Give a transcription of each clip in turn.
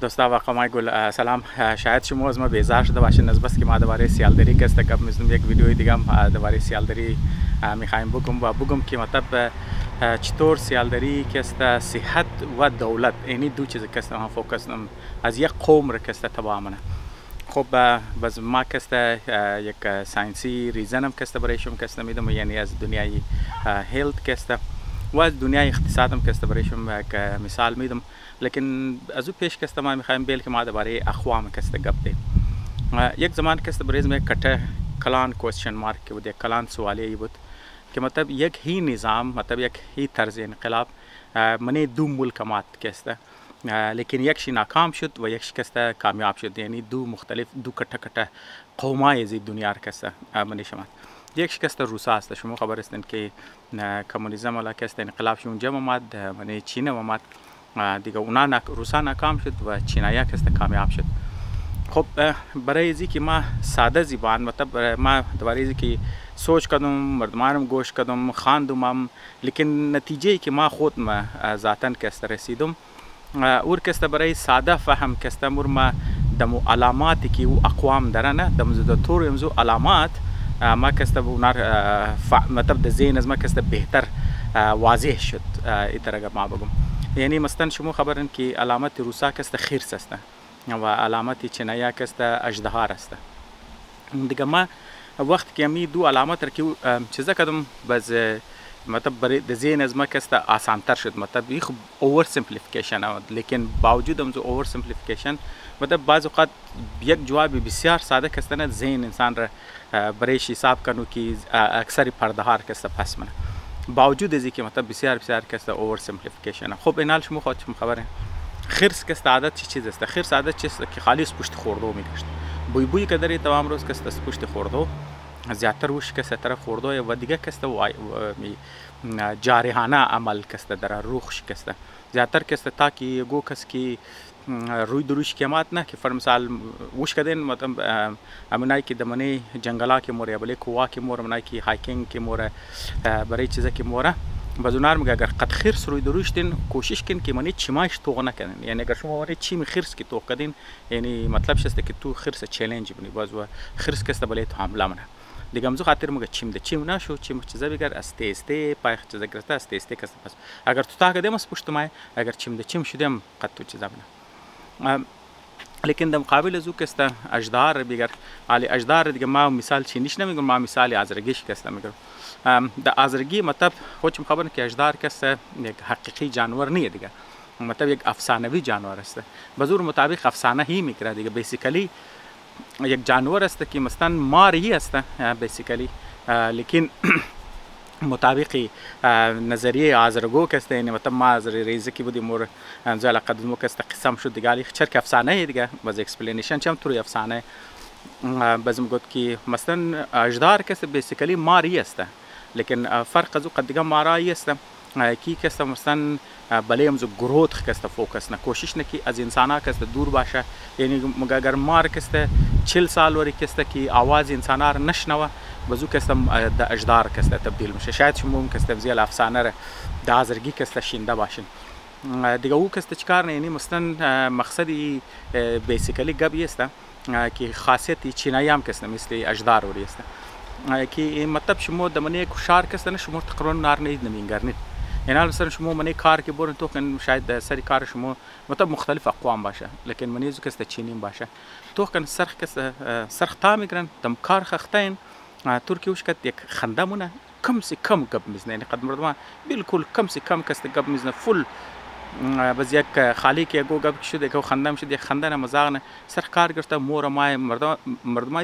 دوستا و آقا گل سلام. شاید شما از ما بیزار شده باشین از بس که ما درباره سیالداری که است گپ میزنیم. یک ویدیوی دیگه هم درباره سیالداری میخوایم بگم که مطلب چطور سیالداری که است صحت و دولت اینی دو چیز که است ما فوکس از یک قوم را که است تماما. خب باز ما که است یک ساینسی ریزن هم که است برایشون که است میدم، یعنی از دنیای هلت که است و از دنیای اقتصاد هم که است برایشون یک مثال میدم. لیکن از او پیش که است ما میخوایم بیل که ما درباره اقوام که است گپ دیم. یک زمان که است برای من کته کلان کوشن مارک بود، یک کلان سوالی بود که مطلب یک هی نظام، مطلب یک هی طرز انقلاب منی دو ملکمات که است، لیکن یکشی ناکام شد و یکشی که است کامیاب شد، یعنی دو مختلف دو کته قومای زی دنیا که است منی شما. یکشی که است روسا است. شما خبر هستین که کمونیسم ولا که است انقلاب شون جمع آمد منی چین آمد دیگه اونا روسا ناکام شد و چینایا که است کامیاب شد. خب برای ازی که ما ساده زبان مطلب ما درباره ازی که سوچ کردم، مردمانم گوش کردم، خواندم، لیکن نتیجه که ما خود ما ذاتن که است رسیدم اور که است برای ساده فهم که است ما دمو علاماتی که او اقوام درنه دمو طور امزو علامات ما که است مطلب د ذهن از ما که است بهتر واضح شد. ایترگه ما بگم یعنی مثلا شما خبرن که علامت روسا که است خرس است و علامت چینایا که است اژدهار است. دیگه ما وقت که می دو علامت رکی چیزا کدم باز مطلب برای د ذهن از ما که است آسان‌تر شد. مطلب یک اوور سیمپلیفیکیشن است، لیکن باوجود هم اوور سیمپلیفیکیشن مطلب بعض اوقات یک جواب بسیار ساده که است نه ذهن انسان را برایش حساب کنو که اکثر پردهار که است پس منه باوجود از اینکه مطلب بسیار که است اوور سیمپلیفیکیشن. خب اینال شما خودتون خبره خرس که است عادت چه چیز است؟ خرس عادت چیز که خالص پشت خوردو میگشت بوی که داری تمام روز که است پشت خوردو زیادتر وش که است طرف خوردو و دیگه که است جارحانه عمل که است در روخش که است زیادتر که است تا که گو کس کی روی دروش کمات نه که فر مثال وش کدین مطلب امنای که دمنی جنگلا که موره بله کووا که موره منای که هایکینگ که موره برای چیزا که موره بازونار میگه اگر قد خرس روی دروشتین کوشش کن که منی چیماش توق نکنین، یعنی اگر شما منی چیم خرس که توق کدین یعنی مطلب شسته که تو خرس چالش بنی باز و خرس که است بله تو حمله منه دیگه امزو خاطر میگه چیم نشو چیم چیزا بگر استه پای چیزا گرفته استه که است پس اگر تو تا کدیم اس پشت مای اگر چیم شدیم قد تو چیزا بنه. لیکن در مقابل از او که است اژدهار بگر علی اژدهار دیگه ما مثال چینیش نمیگم، ما مثال آذرگیش که است میگم. در آذرگی مطلب خودم خبرم که اژدهار که است یک حقیقی جانور نیه دیگه، مطلب یک افسانوی جانور است. بزور مطابق افسانه هی میکره دیگه. بیسیکلی یک جانور است که مثلا ماری است بیسیکلی، لیکن مطابق نظریه آذرگو که است یعنی مطلب ما از ریزه کی بودیم مور انزال قدمو که است قسم شد دیگه علی چرک افسانه دیگه باز اکسپلینیشن چم طور افسانه باز میگوید که مثلا اژدهار که است بیسیکلی ماری است، لیکن فرق از او قد دیگه مارایی است کی که است مثلا بله امزو گروت که است فوکس نه کوشش نه کی از انسانا که است دور باشه، یعنی مگر مار که است 40 سال وری که است کی आवाज انسانا را نشنوه بزو که است د اژدهار که است تبدیل میشه. شاید شما که است زیل افسانه را د آذرگی که است شینده باشین دیگه. او که است چیکار نه یعنی مثلا مقصدی بیسیکلی گپ است که خاصیت چینایی هم که است مثل اژدهار وری است که مطلب شما دمنه کوشار که است نه شما تقریبا نار نمیگرنید، یعنی مثلا شما منی کار که برن تو کن شاید سری کار شما مطلب مختلف اقوام باشه، لیکن منی زو که است چینیم باشه تو کن سرخ که است سرخ تا میگرن دم کار خختین ترکی وش کت یک خندمونه کم سی کم گپ میزنه، یعنی قد مردم بالکل کم سی کم که است گپ میزنه فل باز یک خالی که گو گپ شده که خندم شد یک خندنه مزاغنه سرخ کار گرفته مور مای مردم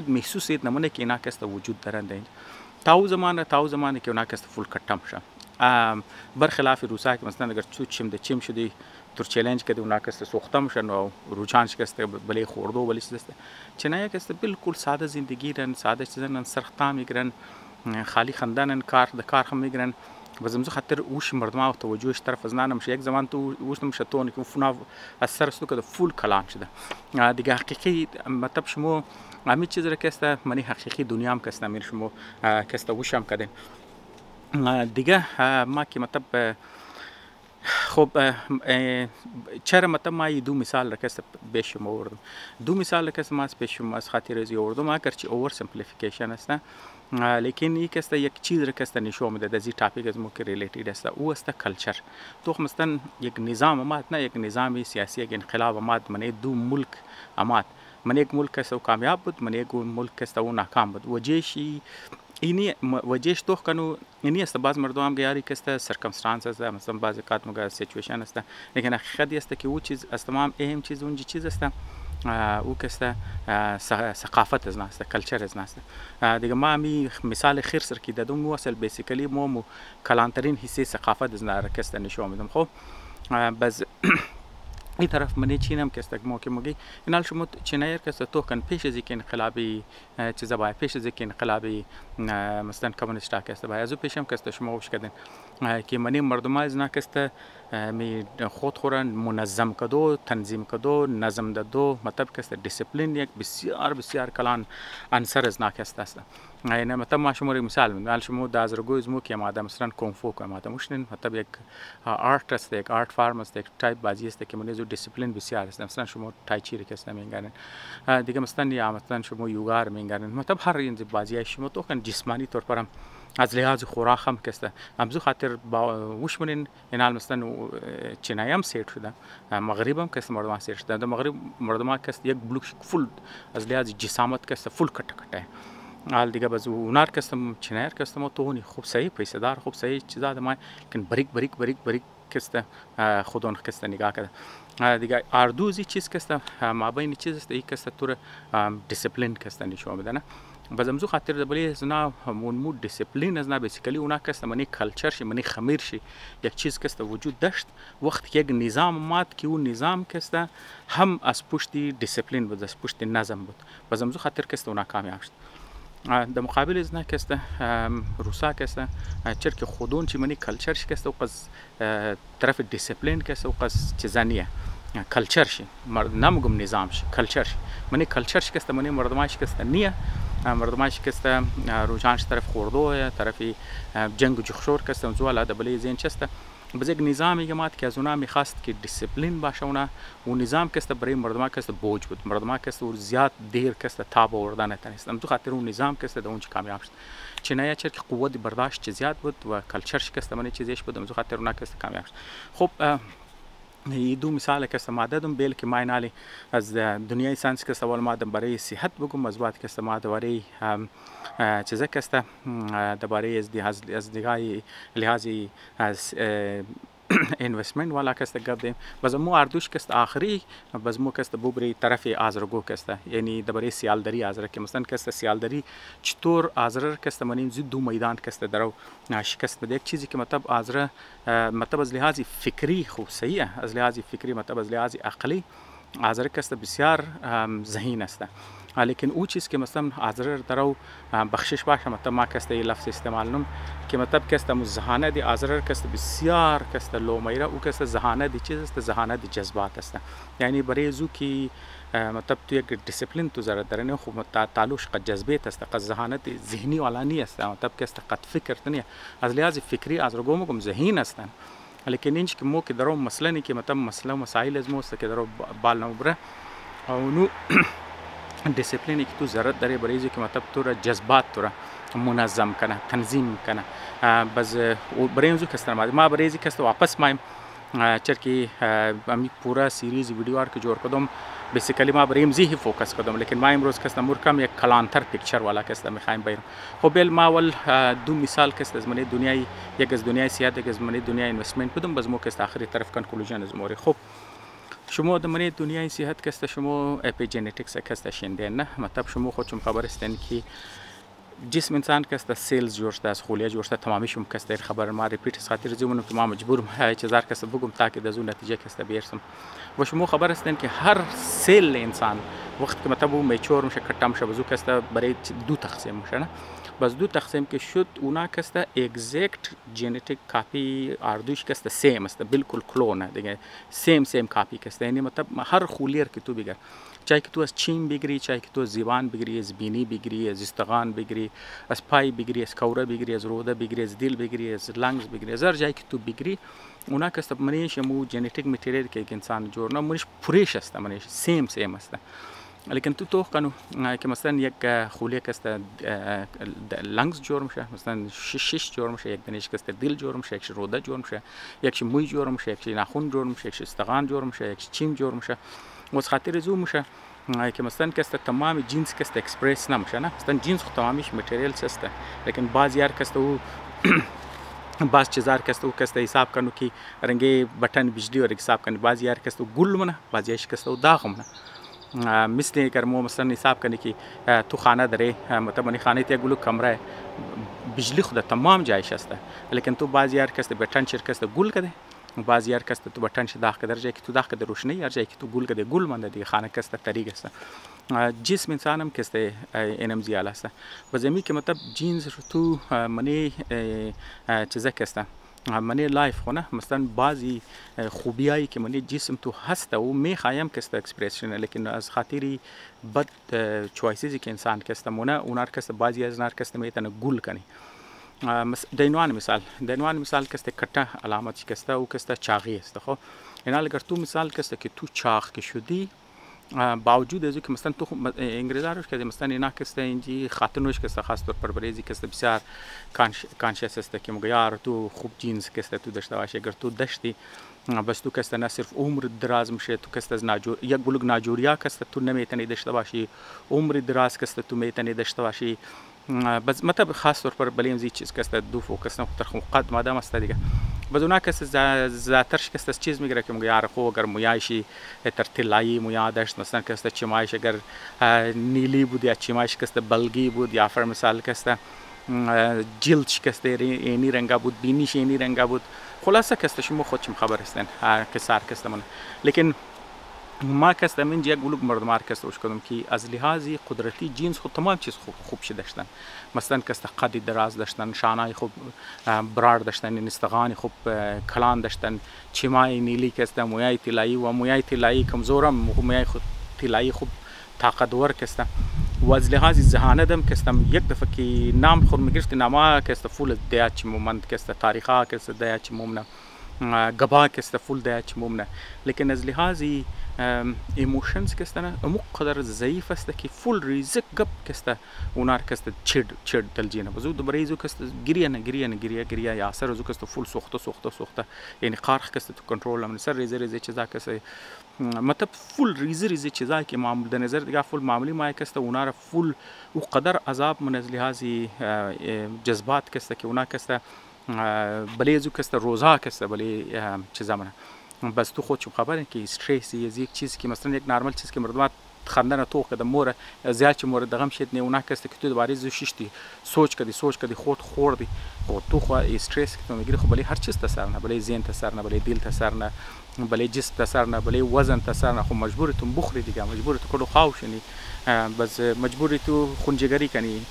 محسوس اید نمونه که اینا که است وجود دارند. تاو زمانه که اونا که است فل کټم شه برخلاف روسا که مثلا اگر چیم شدی تر چالش کدی اونا که است سوختم شن و روچانش که است بله خوردو بله چیز است. چنایا که است بالکل ساده زندگی رن ساده چیزن سرختا میگرن خالی خندانن کار د کار هم میگرن بزمزو خاطر اوش مردم او توجهش طرف از نانم یک زمان تو اوش نم شتون که فنا اثر است که فول کلام شده دیگه حقیقی مطلب شما همین چیز را که است منی حقیقی دنیا هم که است امیر شما که است وشم کردین دیگه ما که مطلب خب چرا مطلب ما دو مثال رکست پیش شما آوردم. دو مثال رکست ما پیش شما از خاطر از آوردم، اگرچه اوور سمپلیفیکیشن است، لیکن یک است یک چیز رکست نشون میده از این تاپیک از مو که ریلیتد است، او است کلچر. تو مثلا یک نظام آمد، نه یک نظام سیاسی، یک انقلاب آمد، من دو ملک آمد، من یک ملک است و کامیاب بود، من یک ملک است و ناکام بود. وجهشی اینی وجهش تو کنو اینی است. باز مردم هم گیاری که است سرکمستانس است، مثلا بعضی کات مگه سیچویشن است، لیکن حقیقت است که او چیز است، تمام اهم چیز اون چیز است او که است ثقافت از ناست، کلچر از ناست دیگه. ما می مثال خیر سر کی دادم، مو اصل بیسیکلی مو کلانترین حصه ثقافت از نارکست نشون میدم. خب باز این طرف منی چینم که است که مگی اینال شما چینایر که است تو کن پیش از اینکه انقلابی چیزا باید، پیش از اینکه انقلابی مثلا کمونیستا که است باید از پیشم که است شما وش کردین که منی مردم از نه که است می خود خورن منظم کدو، تنظیم کدو، نظم دادو، مطلب که است دیسپلین یک بسیار بسیار کلان عنصر از نه که است. یعنی مطلب ما شما مثال میگم، شما دازرگوی مو که ماده مثلا کنفو که ماده مشنین، مطلب یک آرت است، یک آرت فرم است، یک تایپ بازی است که منیزو دیسپلین بسیار است. مثلا شما تایچی که است میگن دیگه، مثلا یا مثلا شما یوگا میگن، مطلب هر این بازی شما تو کن جسمانی طور پرم از لحاظ خوراک هم که است امزو خاطر با وش منین اینال مثلا چینایی هم سیت شده، مغرب هم که است مردم سیت شده. در مغرب مردم که است یک بلوک فول از لحاظ جسامت که است فول کٹ کٹ حال دیگه. باز اونار کستم چینایر کستم تو اونی خوب صحیح پیسه دار، خوب صحیح چیزا دم کن بریک بریک بریک بریک کست خودون کست نگاه کرده دیگه. اردوزی چیز کست ما بین چیز است ای کست تور دیسپلین کست نشون میده نه. باز امزو خاطر دبلی از نه مون مود دیسپلین از نه بیسیکلی اونا کست منی کلچر شی، منی خمیر شی، یک چیز کست وجود داشت وقت یک نظام مات که اون نظام کست هم از پشتی دیسپلین بود، از پشت نظم بود. باز امزو خاطر کست اونا کامیاب شد. در مقابل از نه که است روسا که است چرا خودون چی منی کلچر شی که است و قص طرف دیسپلین که است و قص چیزانیه کلچر شی، نمیگم نظام شی، کلچر شی. منی کلچر شی که است منی مردمایش که است نیه، مردمایش که است روزانش طرف خوردو، طرف جنگ و جخشور که است زوالا دبلی زین چست. باز یک نظامی که مات که از اونا میخواست که دیسپلین باشه اونا و نظام که است برای مردم که است بوج بود، مردم که است زیاد دیر که است تاب آوردن نتونست. تو خاطر اون نظام که است اون چه کامیاب شد. چینایا چرا که قوت برداشت زیاد بود و کلچر که است من چیزیش بود، تو خاطر اونا که است کامیاب شد. خب دو مثال که است ما دادم بیل که ما اینالی از دنیای ساینس که است اول ما برای صحت بگم، از بعد که است ما برای چیزا که است درباره از دیگه لحاظی از اینوستمنت والا که است گفتیم. باز مو اردوش که است آخری باز مو که است ببری طرف آزرگو که است، یعنی درباره سیالدری آزر که مثلا که است سیالدری چطور آزر که است منیم زید دو میدان که است درو شکست بده. یک چیزی که مطلب آزر مطلب از لحاظ فکری خوب صحیح، از لحاظ فکری مطلب از لحاظ عقلی آزر که است بسیار ذهین است، لیکن او چیز که مثلا آزر درو بخشش باشه مطلب ما که است لفظ استعمال نم که مطلب که است ذهانت دی آزر که است بسیار که است لو میره او که است ذهانت دی چیز است، ذهانت دی جذبات است. یعنی برای زو کی مطلب تو یک دیسپلین تو ضرورت داره، خب تعلق قد جذبیت است، قد ذهانت ذهنی علانی است، مطلب که است قد فکر تنیه از لحاظ فکری آزر گم ذهین هستند. لیکن اینج که مو که درو مثلا که مطلب مسئله مسائل از مو است که درو بال نمبره او نو دیسپلینی که تو ضرورت داره برای اینکه مطلب تو را جذبات تو را منظم کنه، تنظیم کنه. باز برای اینکه کس ما برای اینکه کس واپس مایم چرکی امی پورا سیریز ویدیو که جور کدام بیسیکلی ما برای امزی فوکس کدام، لیکن ما امروز کس مرکم یک کلانتر پیکچر والا کس میخوایم بیرم. خب بیل ما ول دو مثال کس از من دنیای یک از دنیای سیاست، یک از من دنیای اینوستمنت بدم، باز مو کس آخری طرف کنکلوژن از موری. خب شما در من دنیای صحت کست شما اپیژنتیکس کست شنیدین نه، مطلب شما خودتون خبر هستین که جسم انسان کست سیلز جوړ شده، از خلیه جوړ شده، تمامی شما کست خبر ما ریپیت از خاطر زیمونم که ما مجبورم هزار کست بگم تا که دزون نتیجه کست بیرسم. و شما خبر هستین که هر سیل انسان وقت که مطلب میچور میشه کټم شه بزو کست برای دو تقسیم میشه نه. بس دو تقسیم که شد اونا کسته اگزکت ژنتیک کاپی اردوش کسته سیم است بالکل کلونه دیگه سیم کاپی کسته یعنی مطلب هر خولیر که تو بگر چاهی که تو از چین بگیری چاهی که تو از زیبان بگیری از بینی بگیری از استخوان بگیری از پای بگیری از کوره بگیری از روده بگیری از دل بگیری از لنگز بگیری از هر جایی که تو بگیری اونا کسته منیش مو ژنتیک متریال که یک انسان جور نه منیش پوریش است منیش سیم است لیکن تو کنو که مثلا یک خوله کسته لنگز جور میشه مثلا شش جور میشه یک دانش کسته دل جور میشه یک روده جور میشه یک موی جور میشه یک ناخن جور میشه یک استخوان جور میشه یک چیم جور میشه واسه خاطر زو میشه که مثلا کسته تمام جنس کسته اکسپرس نمیشه نه مثلا جنس خود تمامیش متریال است لیکن بعضی هر کسته او بعض چیزار کسته او کسته حساب کنو که رنگه بٹن بجلی اور حساب کنو بعضی هر کسته گل منه بعضی هر کسته داغ منه مثل اگر ما مثلا حساب کنی که تو خانه داره مطمئن خانه تیا گلو کمره بجلی خود تمام جایش است لیکن تو بعضی هر کس بٹن شرکت گل کده بعضی هر کس تو بٹن ش داخل در جایی که تو داخل در روشنی هر جایی که تو گل کده گل مانده دیگه خانه کس طریق است جسم انسان هم کس اینم زیاده است بزمی که مطلب جینز تو منی چیزا کسته منی لایف خونه مثلا بعضی خوبیایی که منی جسم تو هست و میخوایم که است اکسپرشن لیکن از خاطری بد چوایسیزی که انسان که است مونه اونار که است بعضی از نار که است میتونه گل کنی دینوان مثال که است کٹا علامت که است او که است چاقی است خب اینا اگر تو مثال که است که تو چاق که شدی باوجود از که مثلا تو انگلیزاروش که مثلا اینا که است اینجی خاتنوش که است خاص طور پر بریزی که است بسیار کانشس است که مگیار تو خوب جینز که است تو داشته باشی اگر تو داشتی بس تو که است نه صرف عمر دراز میشه تو که است از یک بلوغ ناجوریا که است تو نمیتونی داشته باشی عمر دراز که است تو میتونی داشته باشی بس مطلب خاص طور پر بلیم زی چیز که است دو فوکس نه خطر قد مادام است دیگه بس اونا که است زاترش که است چیز میگیره که مگیار خو اگر مویایشی تر طلایی مویا داشت مثلا که است چمایش اگر نیلی بود یا چمایش که است بلگی بود یا فر مثال که است جلدش که است اینی رنگا بود بینیش اینی رنگا بود خلاصه که است شما خودشم خبر هستن قصار که است من لیکن ما که است من یک بلوغ مردمار که است روش کدوم که از لحاظی قدرتی جنس خود تمام چیز خوب شده داشتن مثلا که است قد دراز داشتن شانای خوب برار داشتن استخوان خوب کلان داشتن چمای نیلی که است مویای طلایی و مویای طلایی کمزورم مویای طلایی خوب طاقتور که است و از لحاظ ذهانه دم که است یک دفعه که نام خود میگرفت نامه که است فول دیات مومنت که است تاریخا که است دیات مومنه گبا که است فول دیات مومنه لیکن از لحاظ ایموشنز که است نه امو قدر ضعیف است که فول ریزک گب که است اونار که است چړ دلجینه بزو د بریزو که است گریه یا اثر زو که است فول سوخته یعنی قارخ که است تو کنترل من سر ریزه چیزا که است مطلب فول ریزه چیزا که معمول در نظر دیگه فول معمولی ما که است اونار فول او قدر عذاب من از لحاظ جذبات که است که اونا که است بلیزو که است روزها که است بلی چیزا من بس تو خود خبره که استرس یک چیز که مثلا یک نرمال چیز که مردم خندنه تو که مور زیاد مورد دغم شد نه اونا که است که تو دوباره زو ششتی سوچ کدی خود خوردی خود تو خو استرس که تو میگیری خو بلی هر چیز تاثیر نه بلی ذهن تاثیر نه بلی دل تاثیر نه بلی جسم تاثیر نه بلی وزن تاثیر نه خو مجبور تو بخوری دیگه مجبور تو کلو خاوشنی بس مجبور تو خونجگری کنی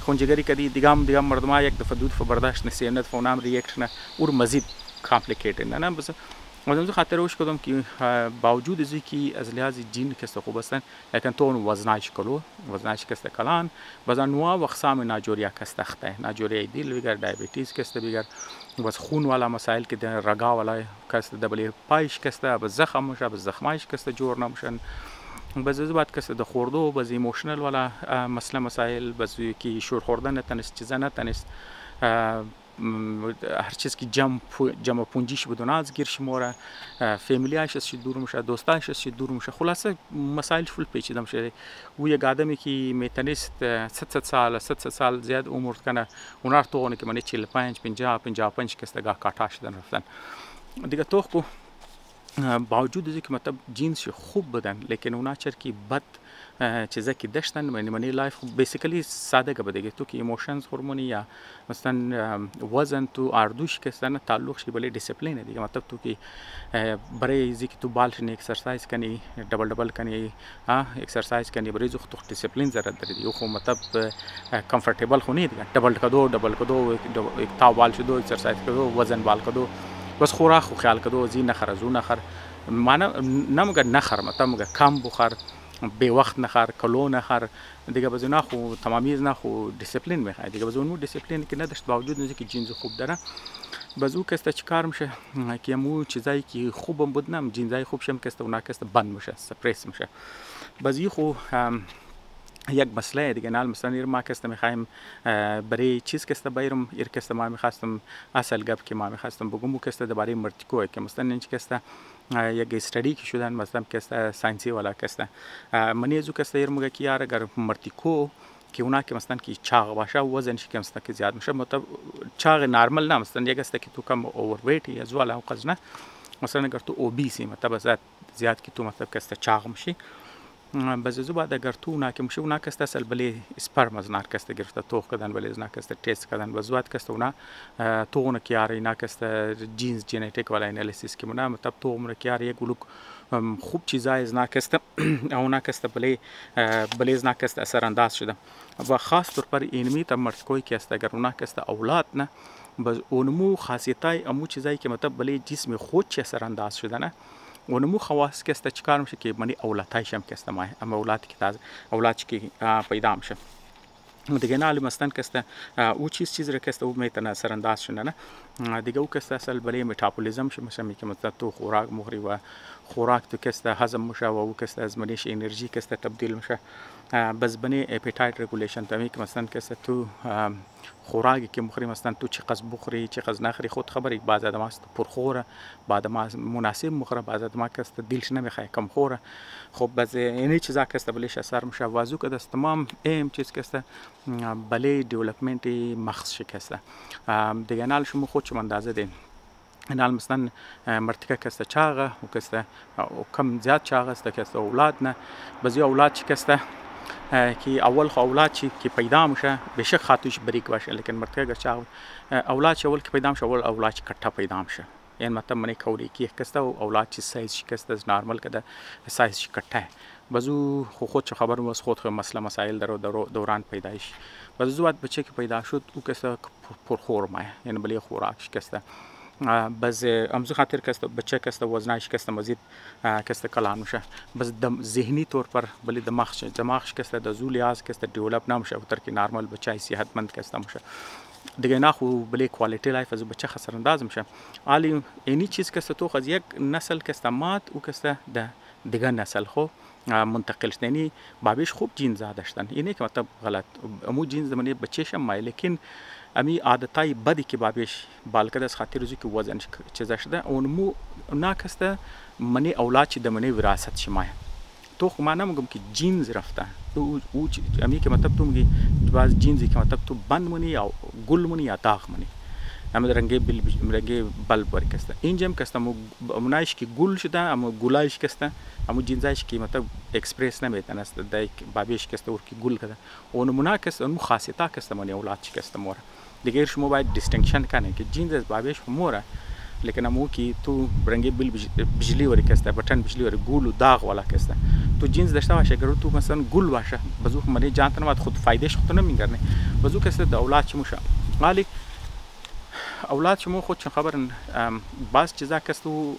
خونجگری کدی دیگه مردم یک دفعه دود برداشت نسی نه فونام ریاکشن اور مزید کامپلیکیتد نه بس مثلا خاطر روش کدوم که باوجود از اینکه از لحاظ جین که است خوب هستن لیکن تو وزنش که است کلان بعضا نوع و اقسام ناجوریا که است اخته ناجوریای دل بگر دیابتیس که است بگر بس خون والا مسائل که رگا والا که است دبلی پایش که است بس زخم میشه بس زخمایش که است جور نمیشن بس از بعد که است د خوردو بس ایموشنال والا مسائل بس که شور خوردن تنست چیزا نه تنست هر چیز که جمع پونجیش بدون از گیر شماره فامیلیاش از دور میشه دوستاش از دور میشه خلاصه مسائل فول پیچیده میشه و یک آدمی که میتونست 700 سال زیاد عمر کنه اونار تو که من 45 55 کس دگاه کاټا شدن رفتن دیگه تو خو باوجود از اینکه مطلب جینز خوب بودن لیکن اونا چرا که بد چیزا که داشتن منی لایف بیسیکلی ساده بوده تو که ایموشنز هورمونی یا مثلا وزن تو اردوش که سن تعلق شی بله دیسپلین دیگه مطلب تو که برای اینکه تو بالش نه اکسرسایز کنی دبل کنی اکسرسایز کنی برای زو تو دیسپلین ضرورت داره دیگه خو مطلب کمفورتبل خو نه دیگه دبل کدو یک تا بال شدو اکسرسایز کدو وزن بال کدو بس خوراک خو خیال کدو زی نخر زو نخر معنا نمگه نخر مطلب مگه کم بخور به وقت نخر کلو نخر دیگه بزنا خو تمامیز نه خو دیسپلین میخواد دیگه بزونو دیسپلین که نداشت باوجود اینکه جینز خوب داره بازو کسته چیکار میشه که مو چیزایی که خوبم بودنم جینزای خوب شم کسته اونا کسته بند میشه سپریس میشه بازی خو یک مسئله دیگه نه مثلا ما کسته میخوایم برای چیز کسته بایرم کسته ما میخواستم اصل گپ که ما میخواستم بگم کسته درباره مرتیکو که مثلا اینج کسته یک استادی که شدن مثلا کسته ساینسی والا کسته منی زو کسته میگه که یار اگر مرتیکو که اونا که مثلا که چاق باشه وزنش که مثلا که زیاد میشه مطلب چاق نرمال نه مثلا یک است که تو کم اوور ویت یا زوالا او قزنه مثلا اگر تو اوبیسی مطلب زیاد که تو مطلب کسته چاق میشی بازو بعد اگر تو اونا که میشه اونا کسته اصل بله اسپرم از نار کسته گرفته توخ کردن بله از نار کسته تست کردن بازوات کسته اونا تو اونا که یاری اینا کسته جینز ژنتیک والا انالیسیس که منا مطلب تو اونا که یاری یک گلوک خوب چیزای از نار کسته اونا کسته بله از نار کسته اثر انداز شده و خاص طور پر اینمی تا مرتکوی که است اگر اونا کسته اولاد نه باز اونمو خاصیتای امو چیزایی که مطلب بله جسم خود چه اثر انداز شده نه ونمو خواص که است چیکار میشه که منی اولادای شم که است ما اما اولاد که تازه اولاد که پیدا میشه دیگه نه مثلا که است او چیز را که است او میتونه اثر انداز شونه نه دیگه او که است اصل بله متابولیزم شه مثلا که مثلا تو خوراک مخوری و خوراک تو که است هضم میشه و او که است از منیش انرژی که است تبدیل میشه بس بنی اپیتایت رگولیشن تامی که مثلا که است تو خوراکی که مخوری مثلا تو چقدر بخوری چقدر نخوری خود خبری بعض آدم است پرخوره بعد ما مناسب مخوره بعض آدم که است دلش نمیخواد کم خوره خب باز این چیزا که است بلش اثر میشه وازو که است تمام اهم چیز که است بله دیولپمنت مغز شکسته دیگه نال شما خود چه اندازه دین نال مثلا مرتکه که است چاقه و که است کم زیاد چاقه است که است اولاد نه بعضی اولاد چی که است که اول خو اولاد چی که پیدا میشه بشه خاطرش بریک باشه لیکن مرتکه اگر چاقه اولاد چی اول که پیدا میشه اول اولاد چی کټه پیدا میشه یعنی مطلب منی کوری کی کسته اولاد چی سایز شکسته از نرمال کده سایز چی کټه بازو خود چه خبر was خود مسئله مسائل در دوران پیدایش بازو بعد بچه که پیدا شد او کسته پرخور ماه یعنی بلی خوراک شکسته بس امزو خاطر کسته بچه کسته وزنش کسته مزید کسته کلان میشه بس ذهنی طور پر بلی دماغ کسته د زولیاز کسته دیولپ نمیشه تر کی نرمال بچه صحتمند کسته میشه دیگه نه خو بلی کوالیتی لایف از بچه خسر انداز میشه علی اینی چیز کسته تو خز یک نسل کسته مات او کسته د دیگه نسل خو منتقل شد یعنی بابیش خوب جینز داشتن اینه که مطلب غلط امو جینز منی بچه‌شم مای لیکن امی عادتای بدی که بابیش بالکد از خاطر روزی که وزن چیزا شده اونمو ناکسته منی اولاد چی د منی وراثت شمای تو خو ما نمیگم که جینز رفته او امی که مطلب تو میگی باز جینزی که مطلب تو بند منی یا گل منی یا داغ منی اما رنگی بلب وری کسته اینجام کسته منایش که گل شده اما گلایش کسته اما جینزایش که مطلب اکسپرس نمیتونه است دایک بابیش کسته ور کی گل کده اون مناکس اون خاصیتا کسته منی اولاد چی کسته مور دیگه شما باید دیستینکشن کنه که جینز از بابیش موره لیکن امو کی تو رنگی بجلی وری کسته بٹن بجلی وری گل و داغ والا کسته تو جینز داشته باشه اگر تو مثلا گل باشه بازو منی جانتن وقت خود فایدهش خود نمیگرنه بازو کسته د اولاد چی موشه مالی اولاد شما خود چه خبرن باز چیزا کستو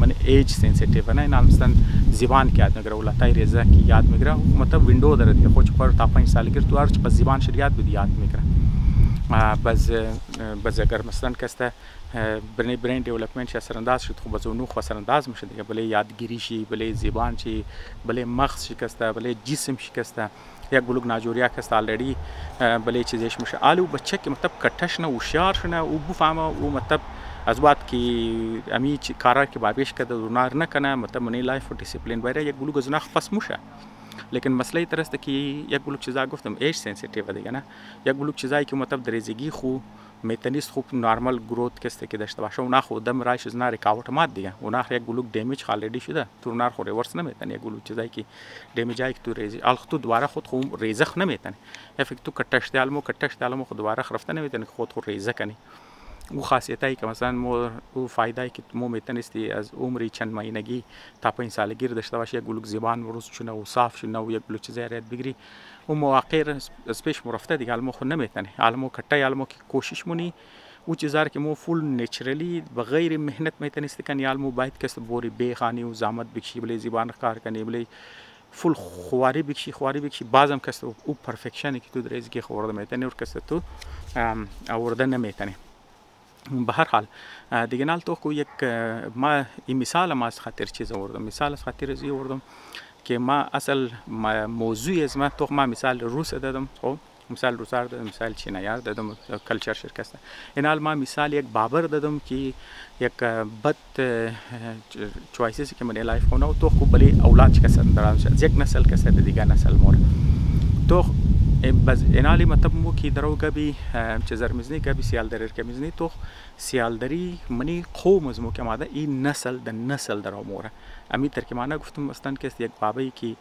من ایج سنسیتیو نه اینا مثلا زبان که یاد میگیره اولادای ریزه که یاد میگیره مطلب ویندو داره دیگه خود پر تا 5 سالگی تو هرچ پس زبان شریعت بود یاد میگیره باز اگر مثلا کسته برین دیولپمنت اثر انداز شد خب بازو نو اثر انداز میشه دیگه بله یادگیری شی بله زبان شی بله مغز شکسته بله جسم شکسته یک بلوک ناجوریا کست آلردی بله چیزش میشه آلو بچه که مطلب کتش نه هوشیار شنه او بفهمه او مطلب از بعد که امی کارا که بابیش کده دونار نکنه مطلب منی لایف و دیسپلین باید یک بلوک از نخ پس میشه لیکن مسئله ترسته که یک بلوک چیزا گفتم ایج سنسیتیو دیگه نه یک بلوک چیزایی که مطلب دریزگی خو میتونست خوب نرمال گروت که داشته باشه. اون خود دم رایش از ناری کاوت ماد دیگه. اون یک گلوک دمیج خالدی شده. تو نار خوره ورس نمیتونه یک گلوک چیزایی که دمیج هایی که تو ریزی الخ تو دوباره خود خوب ریزخ نمیتونه. افکت تو کتش دیالمو خود دوباره خرفته نمیتونه خود ریزه کنی. او خاصیتایی که مثلا مو او فایده‌ای که مو میتونستی از عمری چند ماهگی تا 5 سالگی داشته باشی، یک گلوک زبان روز چونه و صاف شونه و یک گلوک چیزی یاد بگیری و مواقع از پیش مرفته دیگه الان خود نمیتونه. الان کٹای الان که کوشش مونی او چیزار که مو فول نیچرلی بغیر مهنت میتونستی کنی. الان باید که بوری بیخانی و زحمت بکشی بلی زبان کار کنی بلی فول خواری بکشی بازم که او پرفکشنی که تو دریزی که خورده میتونی و که تو آورده نمیتونی. به هر حال دیگه نال تو کو یک ما این مثال ما از خاطر چیز آوردم. مثال از خاطر ازی آوردم که ما اصل موضوع از ما تو ما مثال روس دادم. خب مثال روسار دادم، مثال چینایار دادم، کلچر شرکت. این حال ما مثال یک بابر دادم که یک بد چوایسیسی که من لایف خونه و تو خوب بلی اولاد کسر درام شد. یک نسل کسر دیگه نسل مور تو بس اینالی مطلب مو که درو گبی چیزر میزنی گبی سیالدری که میزنی تو سیالدری منی قوم از مو که ماده این نسل درو موره. امی تر که مانا گفتم استان که یک بابایی که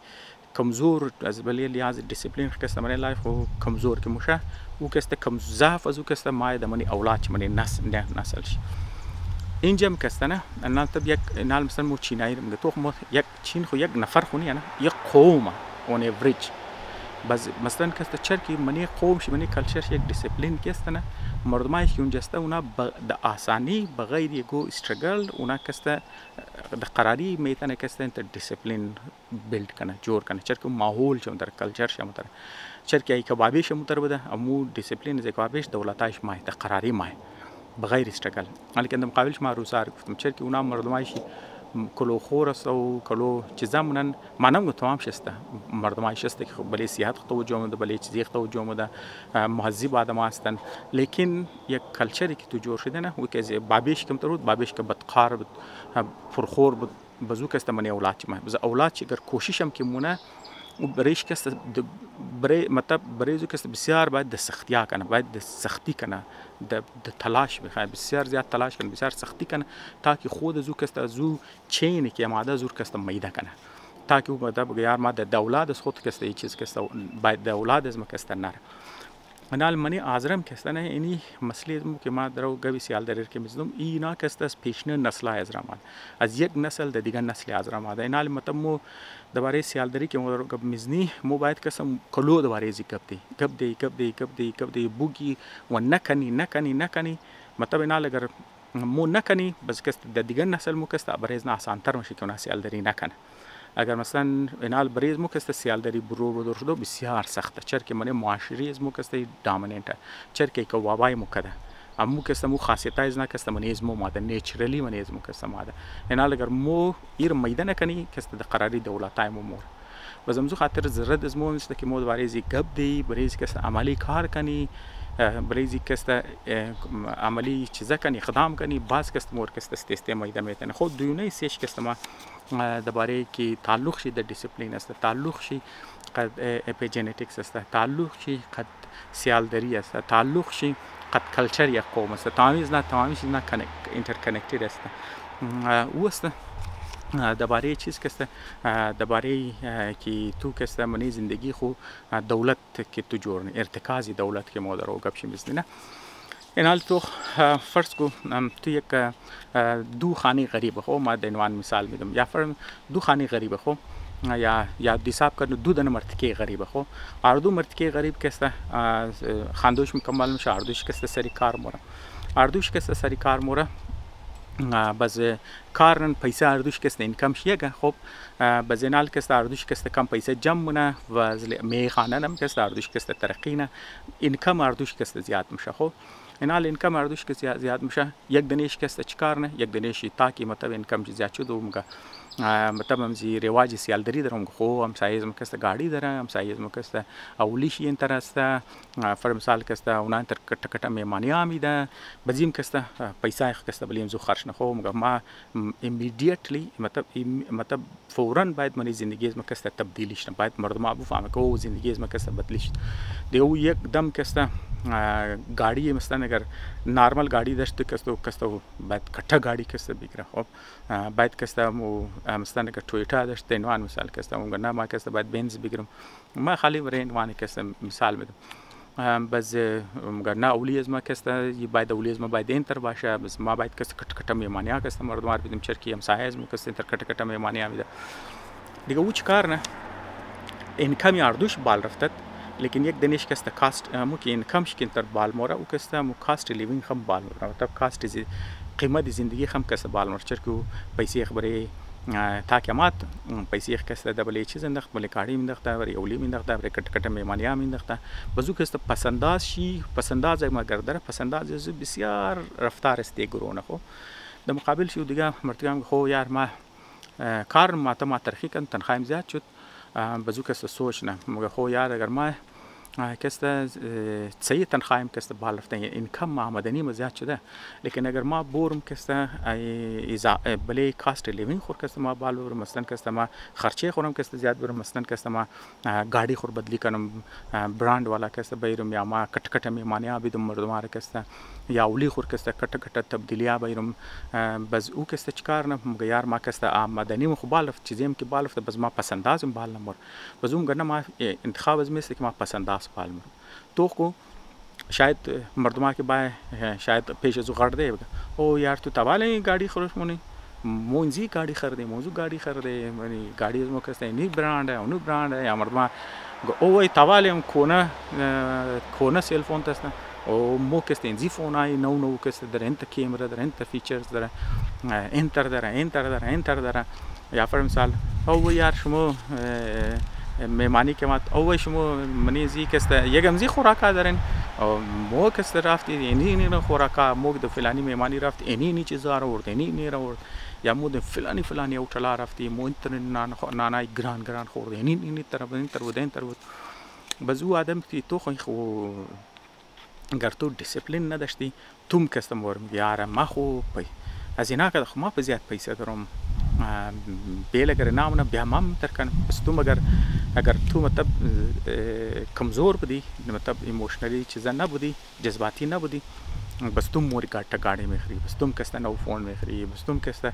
کمزور از بلی لیاز دیسپلین کست منی لایف و کمزور که موشه او کست کم ضعف از او کست مای دمنی اولاد منی نسل شی. اینجا کستنه نال تب یک نال مثلا مو چینایی میگه تو مو یک چین خو یک نفر خونی نه یک قوم اون اوریج. بس مثلا کست چرکی منی قوم شی منی کلچر شی یک دیسپلین کستنه مردمایش که اونجا است اونا د آسانی بغیر یگو استرگل اونا کست د قراری میتونه کست انت دیسپلین بیلد کنه جور کنه. چرکی ماحول چون در کلچر شم در چرکی ای کبابیش متر بده امو دیسپلین از کبابیش دولتایش مای د قراری مای بغیر استرگل. ولی که مقابلش ما روسار گفتم چرکی اونا مردمایش کلو خورس و کلو چیزا منن منم تمام شسته مردمای شسته که بله سیاحت توجه مده بله چیزی توجه مده مهذب آدم هستن. لیکن یک کلچری که تو جور شده نه و که بابیش کم ترود بابیش که بدقار پرخور بزوک است منی اولاد چی ما بز اولاد چی گر کوششم که مونه و برایش کست برای مطلب برای زو کست بسیار باید د سختیا کنه باید د سختی کنه د تلاش بخواه بسیار زیاد تلاش کنه بسیار سختی کنه تاکه خود زو کست زو چینی که ماده زور کست میده کنه تاکه او مطلب یار ما د اولاد از خود کست ای چیز کست باید د اولاد از ما کست نره. منال منی آزرم کستنه اینی مسئله که ما درو گوی سیال دریر که میزدم اینا کست از پیشنه نسل ازراماد از یک نسل د دیگر نسل ازراماد. اینال مطلب مو دوباره سیال دری که مو درو گب میزنی مو باید کسم کلو دوباره زی گب دی بوگی و نکنی مطلب اینال اگر مو نکنی بس کست د دیگر نسل مو کست برایز نه آسان تر میشه که اون سیال دری نکنه. اگر مثلا اینال بریز مو کست سیال داری برو بدر شده بسیار سخته. چرکی من معاشری از مو کست دامیننت چرکی که وابای مو کده امو کست مو خاصیت از نه کست من از مو ماده نیچرلی من از مو کست ماده. اینال اگر مو ایر میدان کنی کست د قراری دولتای مو مور بزمزو خاطر زرد از مو است که مو بریزی گب دی بریز کست عملی کار کنی بریزی کست عملی چیزا کنی اقدام کنی باز کست مور کست استیسته میدان میتونه خود دیونه سیش کست ما درباره که تعلق شی در دیسپلین است تعلق شی قد اپیژنتیکس است تعلق شی قد سیالدری است تعلق شی قد کلچر یک قوم است تمامیز نه اینترکنکتد است او است درباره چیز که است درباره که تو که است منی زندگی خو دولت که تو جورن ارتکازی دولت که مادر او گپش میزنه. این حال تو فرض کو تو یک دو خانه غریب خو ما د عنوان مثال میدم یا فرض دو خانه غریب خو یا حساب کنه دو دنه مرتکه غریب خو اردو مرتکه غریب کسته خاندوش مکمل میشه اردوش کسته سری کار موره باز کارن پیسه اردوش کسته اینکم شیگه خب باز اینال کسته اردوش کسته کم پیسه جمع مونه و میخانه نم کسته اردوش کسته ترقی نه اینکم اردوش کسته زیاد میشه خب اینال اینکم اردوش که زیاد میشه یک دنیش کسته چیکار نه یک دنیشی تاکی مطلب اینکم زیاد شد و مگه مطلب همزی رواج سیالدری دارم خو هم سایز مکسته گاڑی داره هم سایز مکسته اولیشی انترسته فر مثال کسته اونا انتر کټه میمانی آمیده بزیم کسته پیسه کسته بلیم زو خرج نه خو مگه ما ایمیدیتلی مطلب فوراً باید منی زندگی از مکسته تبدیلیش نه باید مردم ابو فهمه که او زندگی از مکسته بدلیش دیو یک دم کسته गाड़ी مثلا اگر نارمل गाड़ी داشته کسته باید کټه गाड़ी کسته بگیره خب باید کسته مثلا اگر تویوتا داشته عنوان مثال کسته اون نه ما کسته باید بنز بگیرم ما خالی برای عنوان کسته مثال میدم بس نه اولی از ما کسته باید اولی از ما باید اینتر باشه بس ما باید کسته کټ کټه میمانیا کسته مردمار بدیم چرکی همسایه از ما کسته اینتر کټ کټه میمانیا میده دیگه او چیکار نه اینکمی اردوش بال رفتت لیکن یک دنیش کسته کاست مو که اینکمش که انتر بال مورا او کسته مو کاست لیوینگ هم بال مورا مطلب کاست قیمت زندگی هم کسته بال مورا چرکی پیسې خبره تاکمات پیسې کسته د بلې چیز اندخت بلې کاړي اندخت بری اولی اندخت بری کټ کټ میمانیا اندخت بزو کسته پسنداز شي پسنداز ما گردره پسنداز بسیار رفتار است گرونه خو د مقابل شو دیگه مرتبه خو یار ما کار ما ترخی کن تنخواهم زیاد شد بزو کسته سوچ نه مگه خو یار اگر ما کسته صحیح تنخواهم کسته بال رفته اینکم ما مدنی زیاد شده لیکن اگر ما بورم کسته بلی کاست لیوینگ خور کسته ما بال برم مثلا کسته ما خرچه خورم کسته زیاد برم مثلا کسته ما گاڑی خور بدلی کنم برند والا کسته بیرم یا ما کټ کټ میمانیا بدم مردمار کسته یا اولی خور کسته کټ کټ تبدیلیا بیرم بس او کسته چکار نه مگه یار ما کسته مدنی مخ بال رفت چیزیم که بال رفته بس ما پسندازم بال نمر بزوم گرنه ما انتخاب از مثل که ما پسنداز پالم تو کو شاید مردما که با شاید پیش از غرده او یار تو تواله گاڑی خورش مونی مونزی گاڑی خرده موضوع گاڑی خرده یعنی گاڑی از مکسته نی برند ہے اونو برند ہے یا مردما او ای تواله کونه سیل فون تسنا او مو کسته انزی فون ای نو کسته در انت کیمرا در انت فیچرز در انتر داره یا فر مثال او یار شما میمانی که ما او شما منیزی کسته یکم زی خوراکا دارن مو کسته رفتی اینی خوراکا مو د فلانی میمانی رفت اینی چیزا رو ورد اینی رو ورد یا مو د فلانی او چلا رفتی مو انتر نانای گران خورد اینی تر بود بزو آدم که تو خو اگر تو دیسپلین نداشتی توم کستم ورم یاره ما خو از اینا که ما په زیات پیسه دارم بیل اگر نامونه بیا مام تر کنم بس تو اگر تو مطلب کمزور بودی مطلب ایموشنلی چیزا نبودی جذباتی نبودی بس तुम मोरी काटा गाड़ी में खरी बस तुम किसने नौ फ़ोन में खरी बस तुम किसने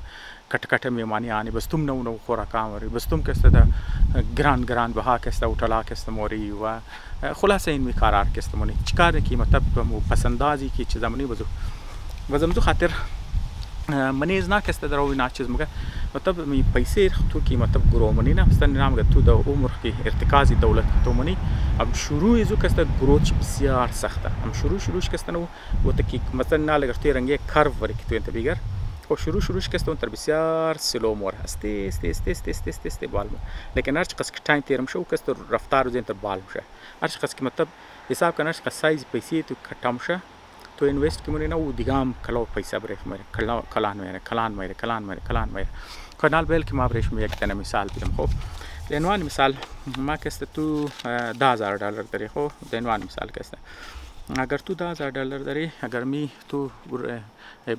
कट मेहमानी आनी बस तुम नौ खोरा काम हो रही बस तुम किसने था ग्रान बहा किसने उठला किसने मोरी हुआ खुलासा इनमें करार किसने मोनी चिकार की मतलब पसंदाजी की चीज़ मनी वजम तो खातिर منیز نه کسته دراوی نه چیز مگه مطلب می پیسه تو کی مطلب گرو منی نه استن نام تو د عمر کی ارتکازی دولت تو منی اب شروع یزو کسته گروچ بسیار سخته ام شروعش کسته نو وته کی مثلا نه لګرته رنگه کارو ورکی تو انت بیگر او شروعش کسته اون تر بسیار سلو مور است بال لیکن هر چقدر ټایم تیرم شو کسته رفتار زین تر بال شه هر چقدر کی مطلب حساب کنه چقدر سایز پیسې تو کټام شه تو اینوست کنی نه و دیگام کلاو پیسه برای میره کلان میره کانال بیل که ما برایش یک تنه مثال بیدم خب دینوان مثال ما کسته تو $10,000 داری خب دینوان مثال کسته اگر تو $10,000 داری اگر می تو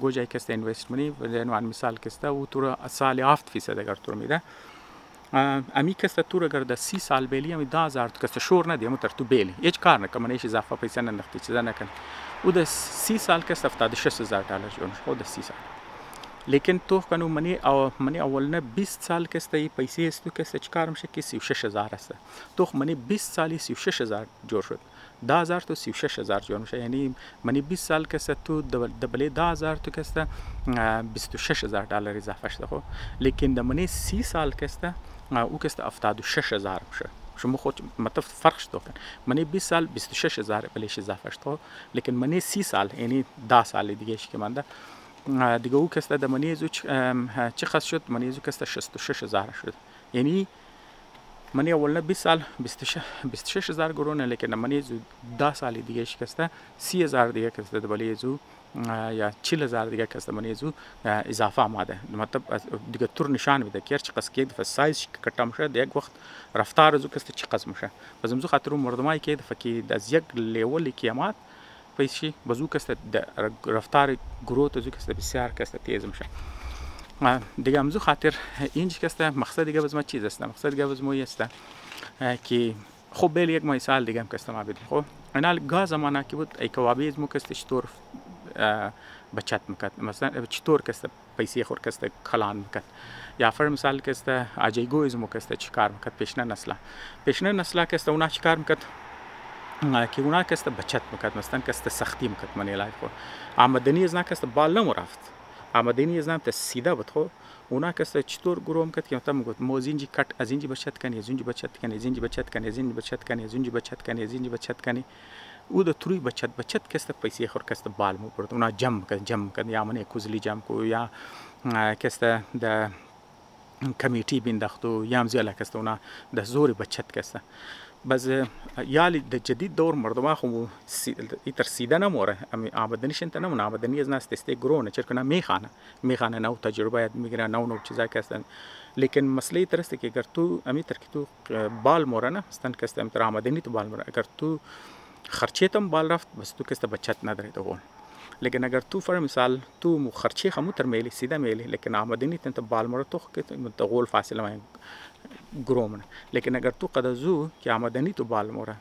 گوجای کسته اینوست منی دینوان مثال کسته و تو سال 7% اگر تو میده امی کسته تو اگر د 30 سال بیلی امی 10,000 تو کسته شور ندی امو تر تو بیلی هیچ کار نکنه هیچ اضافه پیسه نندختی چیزا نکنه او د 30 سال کسته $76,000 جون او د 30 سال لیکن تو کنو منی اولنه 20 سال کسته پیسې استو کسته چکارم شکی 36,000 است تو منی 20 سالی 36,000 جور شد 10,000 تو 36,000 جور میشه یعنی منی 20 سال کسته تو دبلی 10,000 تو کسته $26,000 اضافه شده خب لیکن د منی 30 سال کسته او کسته 76,000 میشه شما خود مطلب فرق شد کن منی 20 سال 26,000 بلیش اضافه شد لیکن منی 30 سال یعنی 10 سال دیگه که مانده دیگه او کسته د منی زو چه خاص شد منی زو کسته 66,000 شد یعنی منی اولنه 20 سال 26,000 گرونه لیکن منی زو 10 سال دیگه کسته 30,000 دیگه کسته د بلی زو یا 40,000 دیگه کسته منی زو اضافه آمده مطلب دیگه تور نشان میده که هرچی قصد که دفعه سایز کٹم شه د یک وقت رفتار زو کسته چی قسم شه بزم زو خاطر مردمای که دفعه که از یک لیول قیامت پیشی بزو کسته رفتار گروت زو کسته بسیار کسته تیز میشه دیگه امزو خاطر اینج کسته مقصد دیگه بزما چیز است مقصد دیگه بزما است که خب بیل یک مثال دیگه هم کستم عبید. خب اینال گاز زمانه که بود ای کوابی از مو کست چطور بچت میکرد، مثلا چطور کست پیسی خور کست کلان میکرد، یا فر مثال کست اجایگو از مو کست چیکار میکرد پیشنه نسلا کست اونا چیکار میکرد که اونا کست بچت میکرد، مثلا کست سختی میکرد منی لای خو آمدنی از نا کست بال نمو رفت، آمدنی از نام تا سیده بود. خو اونا کست چطور گروه میکرد که مثلا میگفت مو از اینجی کٹ از اینجی بچت کنی، از اینجی بچت کنی، از اینجی بچت کنی، از اینجی بچت کنی، از اینجی بچت کنی، از اینجی بچت کنی. او د تروی بچت کست پیسې خور کست بال مو برد اونا جمع کرد یا من کوزلی جمع کو یا کست د کمیټی بیندختو یا مزیاله کست اونا د زور بچت کست بس یالی د جدید دور مردما خو ترسیده نموره آمدنیش انت نمون آمدنی از ناس تسته گرونه چرکنه میخانه نو تجربه یاد میگیره نو چیزا کستن لیکن مسئله ترسته که اگر تو امی تر که تو بال موره نه استن کست ام تر آمدنی تو بال موره اگر تو خرچه تم بال رفت بس تو کست بچت نداره تو. لیکن اگر تو فر مثال تو خرچه خمو تر میلی سیده میلی لیکن آمدنی تنت بال موره تو غول فاصله ما گرومن. لیکن اگر تو قدازو که آمدنی تو بال موره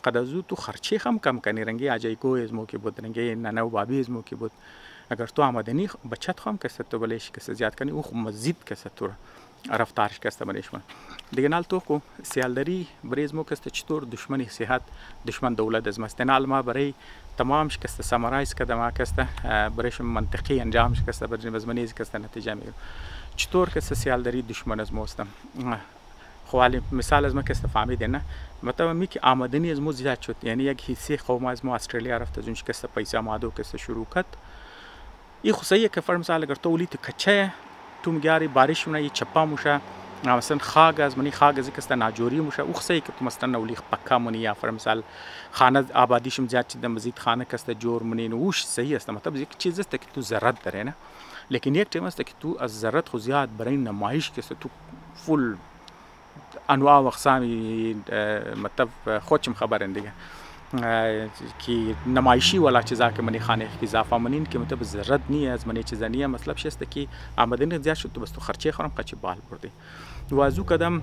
قدازو تو خرچه خم کم کنی رنگی اجایگو از مو کی بود رنگی ننو بابی از مو کی بود اگر تو آمدنی بچت خم کست تو بلش کست زیاد کنی او مزید کست تو رفتارش کست بلش من دیگه نال تو کو سیالداری بریز مو کست چطور دشمنی صحت دشمن دولت از مستنال ما برای تمامش کست سمرایز کده ما کست برایش منطقی انجامش کست برای بزمنیز کست نتیجه میگیره چطور کست سیالداری دشمن از موستم خوالی مثال از ما کست فهمیده نه مثلا می که آمدنی از مو زیاد شد یعنی یک حصه قوم از مو استرالیا رفت از اونش کست پیسه آماده کست شروع کرد این خصوصیه که فرض مثال اگر تو ولی تو کچه تو میگاری بارش مونه یه چپا موشه مثلا خاگ از منی خاگ از کست ناجوری موشه او خصوصیه که تو مثلا ولی پکا منی یا فرض مثال خانه آبادیشم زیاد چیز مزید خانه کست جور منی نوش صحیح است مطلب یک چیز است که تو ضرورت داره نه لیکن یک چیز است که تو از ضرورت خو زیاد برای نمایش کست تو فول انواع و اقسامی مطلب خودشم خبرن دیگه که نمایشی ولا چیزا که منی خانه کی اضافه منین که مطلب ضرورت نیه از منی چیزا نیه مطلب شست که آمدنی زیاد شد تو بس تو خرچه خورم قچ بال بردی و ازو قدم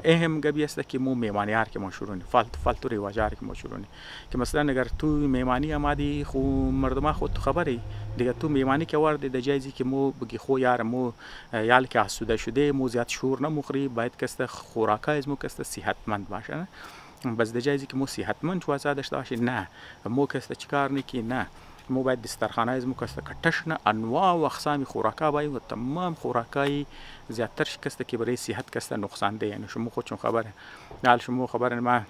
اهم گبی است که مو میمانیار که مشهورونی فالتو رواجار که مشهورونی که مثلا اگر تو میمانی آمدی خو مردم خود خبری دیگه تو میمانی که ورده د جایزی که مو بگی خو یار مو یال که آسوده شده مو زیاد شور نمخری باید کست خوراکای از مو کست صحتمند باشه بس د جایزی که مو صحتمند تو آزادش داشته نه مو کست چیکار نکی نه مو باید دسترخانه از مو کست کټش نه انواع و اقسام خوراکا باید و تمام خوراکای زیادتر کست که برای صحت کست نقصان ده یعنی شما خودشون خبره حال شما خبره ما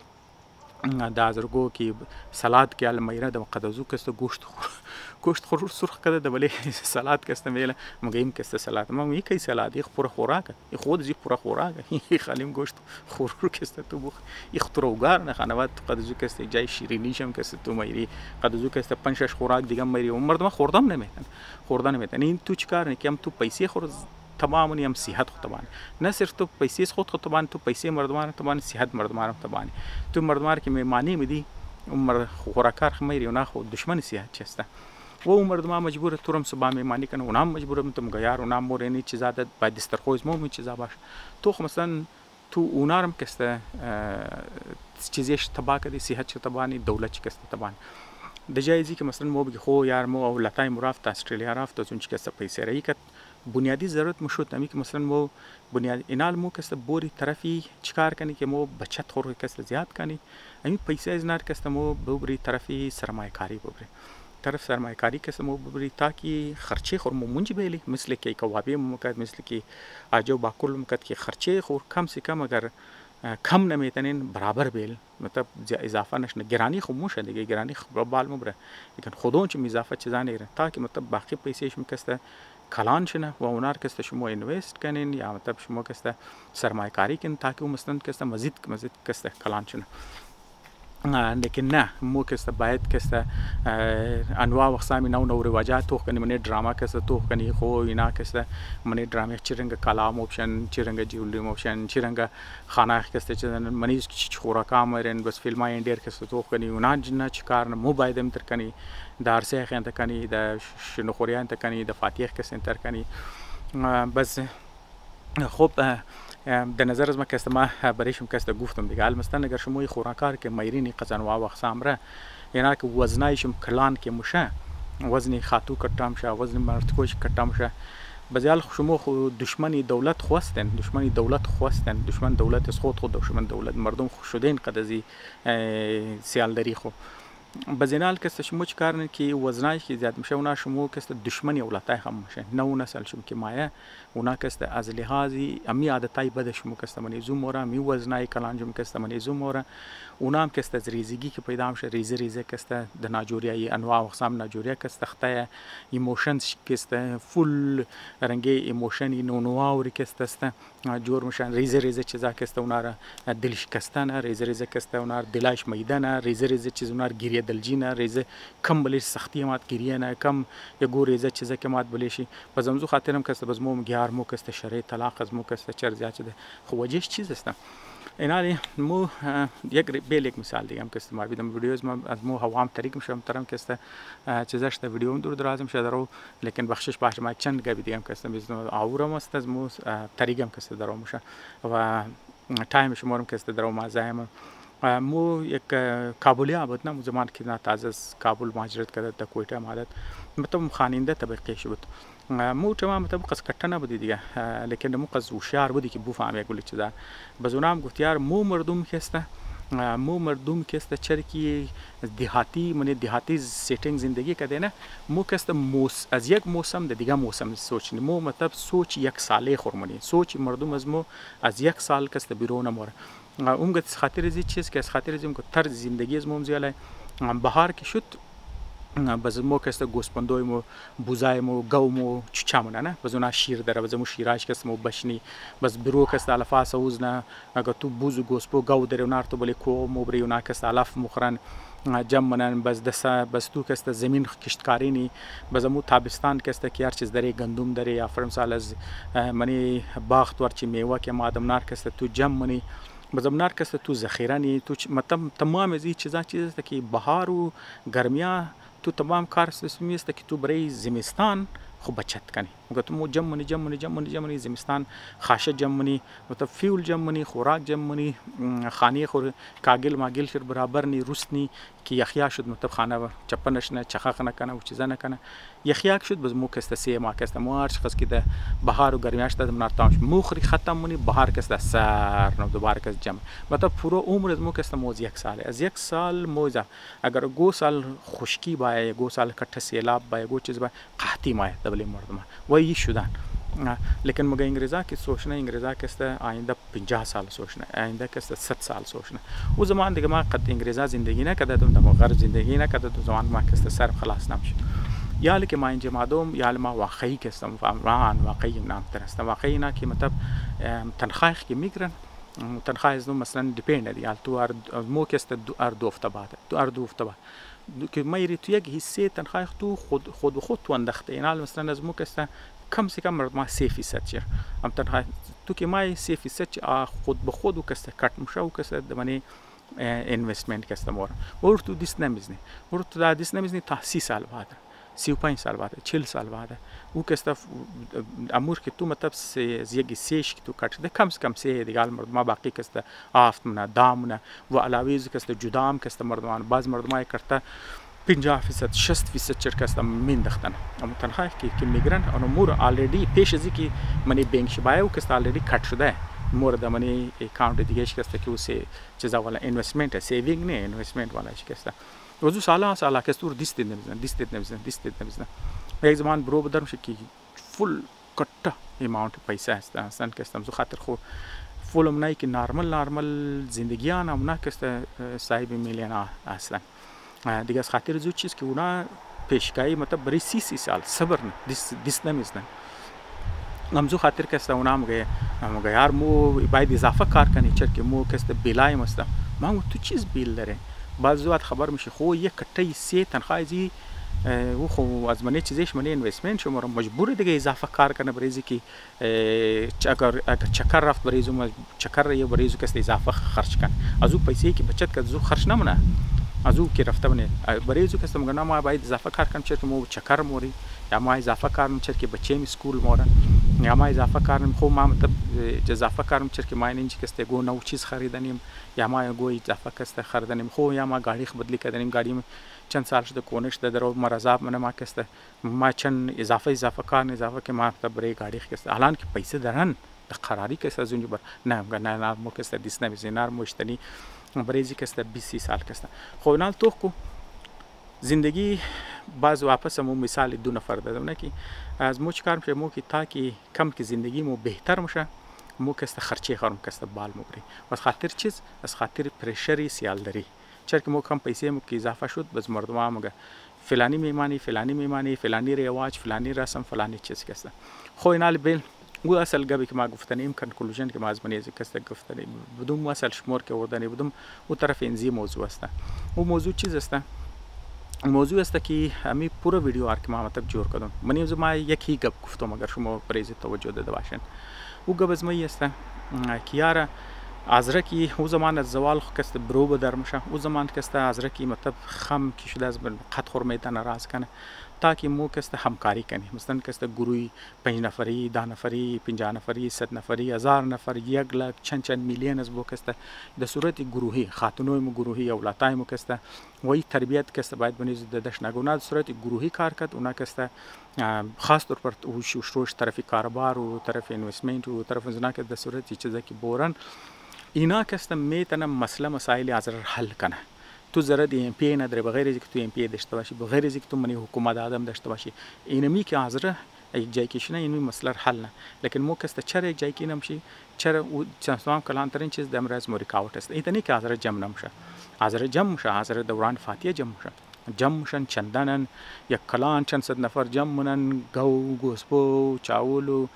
دازرگو کی سلاد کې المیره د قدزو کست گوشت خور سرخ کده د بلې سلاد کست میله مګیم کست سلاد ما می کی سلاد یخ پوره خوراک خود زی پوره خوراک خالیم گوشت خور کست تو بخ یخ تروګار نه خنوات قدزو کست جای شیرینی شم کست تو میری قدزو کست پنځه خوراک دیگه میری عمر دما خوردم نمیتن خوردن نمیتن این تو چیکار نه کیم تو پیسې خور تمام هم صحت خود تبان نه صرف تو پیسې خود تبان تو پیسې مردمان تبان صحت مردمان تبان تو مردمان که میمانی میدی عمر خوراکار خمیری اونا خود دشمن صحت چسته و مردمان مجبور تورم صبح میمانی کنه اونا مجبور تم گیار اونا مورینی چیزا د باید دسترخوز مو چیزا باش تو مثلا تو اونارم کسته چیزیش تبا کدی صحت تبانی دولت کسته تبان د جایزی که مثلا مو بگی خو یار مو او لتای مرافت استرالیا رفت از اون کسته پیسې رای کت بنیادی ضرورت مشود نمی که مثلا مو بنیاد اینال مو کسته بوری طرفی چیکار کنی که مو بچت خور کسته زیاد کنی امی پیسې از نار کسته مو بوری طرفی سرمایه کاری بوری طرف سرمایه کاری کسته مو بوری تاکي خرچه خور مو منج بیلی مثل که کوابی مکد مثل که اجو باکل مکد که خرچه خور کم سے کم اگر کم نمیتنین برابر بیل مطلب اضافه نشنه گرانی خو موشه دیگه گرانی خو بال مبره لیکن خودون چه اضافه چیزا نه تاکي مطلب باقی پیسې شم کسته کلان شنه و اونار کسته شما اینوست کنین یا مطلب شما کسته سرمایه کاری کن تاکي اون مستند کسته مزید کسته کلان شنه لیکن نه مو کسته باید کسته انواع و اقسام نو رواجات تو کنی منی دراما کسته تو کنی خو اینا کسته منی دراما چیرنگ کلام اپشن چیرنگ جولری اپشن چیرنگ خانه کسته چیزن منی خوراکا مرن بس فیلم اندیر کسته تو کنی اونا جنا چیکار مو باید تر کنی دارسه خنت کنی د شنوخوریان ته کنی د فاتیخ کس انتر کنی بس خب در نظر از ما که ما برایشم که گفتم دیگه المستن اگر شما خوراکار که میرینی قزنوا و اقسام را اینا که وزنایشم کلان که مشه وزن خاتو کتام شه وزن مرتکوش کتام شه بزیال شما دشمن دولت خواستن دشمن دولت از خود دشمن دولت مردم شدین قدزی سیال داری خو بزینال که شما چی کارن که وزنایش که زیاد میشه اونا شما که دشمنی اولادای هم میشه نو نسل شما که مایه اونا که از لحاظی امی عادتای بد شما که منیزو مورا می وزنای کلان جم که منیزو مورا اونا هم که از ریزگی که پیدا میشه ریزه که د ناجوریای انواع و اقسام ناجوریا که خطای ایموشنز که فول رنگی ایموشنی نونواوری که جور میشن ریزه چیزا که اونا را دلش کستن ریزه که اونا دلش میدن ریزه چیز اونا گیری دلجینه ریزه کم بلش سختی مات گیریه نه کم یگو ریزه چیزا که مات بلشی بزمزو خاطرم که بزمو گیار مو که شرع طلاق از مو که چر زیاد شده خوجش چیز است اینا مو یک مثال دیگه که ما بیدم ویدیوز ما از مو هوام طریق میشم ترم که چیزاش تا ویدیو دور درازم شده رو لیکن بخشش باش ما چند گبی دیگه که بیزنم آورم است از مو طریقم که درو میشه و تایم شمارم که درو ما زایم مو یک کابلی آباد نه زمان که نه تازه از کابل مهاجرت کرده تا کویته مالت مطلب خاننده طبقه شد مو تمام مطلب قص کټنه بودی دیگه لیکن مو قص هوشیار بودی که بو فهمه گلی چه دار بزونام گفتیار مو مردم کسته مو مردم کسته چرکی دیهاتی من دیهاتی سیتینگ زندگی کده نه مو کسته از یک موسم د دیگه موسم سوچ مو مطلب سوچ یک ساله خورمنی سوچ مردم از مو از یک سال کسته بیرون مور اونگه خاطر از چیز که از خاطر از اونگه طرز زندگی از موم زیاله بهار که شد باز مو که گوسپندوی مو بوزای مو گاو مو چچامونه نه باز اونا شیر داره باز مو شیراش که مو بشنی باز برو که الفاس اوزنه اگه تو بوزو گوسپو گاو داره اونار تو بله کو مو بری اونا که الف مخرن جمعنن باز دسا باز تو که زمین کشتکاری نی باز مو تابستان که که هر چیز داره گندم داره یا فرمسال از منی باغ ورچی میوه که مادم نار که تو جمعنی بزمنار که تو ذخیره تو مطلب تمام از این چیزا است که بهار و گرمیا تو تمام کار سیستمی است که تو برای زمستان خوب بچت کنی مگه تو جمعنی زمستان خاشه جمعنی مطلب فیول جمعنی خوراک جمعنی خانه خور کاگل ماگل شر برابر نی روسنی که یخیا شد مطلب خانه چپنش نه چخخ نه کنه و چیزا نه کنه یخیا شد بز مو که سی ما که مارچ خاص که ده بهار و گرمیاش ده منارتامش مخری ختم منی بهار که سر نو دوباره که جمع مطلب پورا عمر از مو که موز یک ساله از یک سال موزه اگر گو سال خشکی بای گو سال کټه سیلاب بای گو چیز بای قحطی مای دبلی مردم وی شدن لیکن مگه انگریزا که سوچنه انگریزا که آینده 50 سال سوچنه آینده که 100 سال سوچنه او زمان دیگه ما قد انگریزا زندگی نکرده دم غرب زندگی نکرده تو زمان ما که سر خلاص نمیشه یا لیکن ما اینجا مادوم یا ما واقعی که استم فهمان واقعی نام ترست واقعی نه که مطلب تنخواه که میگرن تنخواه از مثلا دیپند دی تو مو که است اردو افتباد تو اردو افتباد که ما یری تو یک حصه تنخواه تو خود تو انداخته اینا مثلا از مو که است کم سے کم ما 3% چه ام تنها تو که ما 3% خود به خود و کسته کټ مشو کسته د منی اینوستمنت کسته مور ورته دیس نمیزنی ورته دا دیس نمیزنی تا 30 سال بعد 35 سال بعد 40 سال بعد او کسته امور که تو مطلب زیگی سیش که تو کټ د کم سے کم سه دیگال ما باقی کسته آفت نه دام نه و علاوه کسته جدام کسته مردمان باز مردمای کرتا 50% 60% چرکستم میندختن اما تنها که میگرن اون مور آلردی پیش از اینکه منی بانک شبایه و کست آلردی کٹ شده مورد منی اکاونت دیگه شکسته که واسه چیزا والا اینوستمنت سیوینگ نه اینوستمنت والا شکسته روزو سالا کستور دیست نمیزنن یک زمان برو بدرم شکی فول کټه اماونت پیسه است اصلا کستم زو خاطر خو فولم نه که نارمل زندگیان هم نه کسته صاحب میلیون اصلا دیگه از خاطر زود چیز که اونا پیشگاهی مطلب برای 30 سال صبر نه دیست نمیزنن نمزو خاطر که اونا مگه یار مو باید اضافه کار کنی چرا که مو که بیلای مستم ما تو چیز بیل داره بعض وقت خبر میشه خو یک کټی سی تنخواهی او خو از منی چیزش منی اینوستمنت شما مجبور دیگه اضافه کار کنه برای که چکر رفت برای زو چکر یه برای زو که اضافه خرج کن از او پیسه که بچت که زو خرج نمونه از او که رفته بنه برای زو که ما باید اضافه کار کنم چرا که مو چکر موری یا ما اضافه کار کنم چرا که بچه‌م اسکول مورن یا ما اضافه کار خو ما مطلب اضافه کارم چرکی ما اینجا کسته گو نو چیز خریدنیم یا ما گو اضافه کسته خریدنیم خو یا ما گاڑی بدلی کردنیم گاڑی چند سال شده کنش درو مرزاب من ما کسته ما چند اضافه کار اضافه که ما مطلب برای گاڑی کسته الان که پیسه دارن قراری کسته از اونجا بر نه مو کسته دیس نمیزی نار مشتنی برای زی کسته 20 سال کسته خو نال تو کو زندگی باز واپس مو مثال دو نفر دادم که از مو چکار میشه مو که تا که کم که زندگی مو بهتر میشه مو کسته خرچه خورم کسته بال مو بری از خاطر چیز از خاطر پرشری سیالداری چرا که مو کم پیسه مو که اضافه شد باز مردم مگه فلانی میمانی فلانی رواج فلانی رسم فلانی چیز کسته خو اینال بیل او اصل گبی که ما گفتنیم کنکلوژن که ما از منیزی کسته گفتنیم بدون اصل شمار که وردنی بدون او طرف انزی موضوع است او موضوع چیز است موضوع است که امی پورا ویدیو آر که ما مطلب جور کردم منیم ما یکی گپ گفتم اگر شما پریز توجه داده باشین او گپ از می است که یارا ازرکی او زمان از زوال کست برو بدر میشه او زمان کست ازرکی مطلب خم کی شده از قد خرمیدن راز کنه تا که مو کست همکاری کنی مثلا کست گروهی 5 نفری 10 نفری 50 نفری 100 نفری 1000 نفر 1 लाख چند میلیون از بو کست در صورت گروهی خاتونوی مو گروهی اولادای مو کست وای تربیت کست باید بنیز ددش نگونه در صورت گروهی کار کرد اونا کست خاص طور پر شروعش طرف کاروبار و طرف اینوستمنت و طرف زنا که در صورت چیزا که بورن اینا کست میتونه مسائل از حل کنه تو ضرورت ام پی نداره بغیر از اینکه تو ام پی داشته باشی بغیر از اینکه تو منی حکومت آدم داشته باشی اینمی که حاضره یک جای کشنه اینمی مسئله حل نه لیکن مو کست چرا یک جای کی نمیشی چرا تمام کلانترین چیز دم راز موریکاوت است اینی که حاضر جمع نمیشه حاضر جمع میشه حاضر دوران فاتحه جمع میشه جمع میشن چندانن یک کلان چند صد نفر جمع منن گوسپو چاولو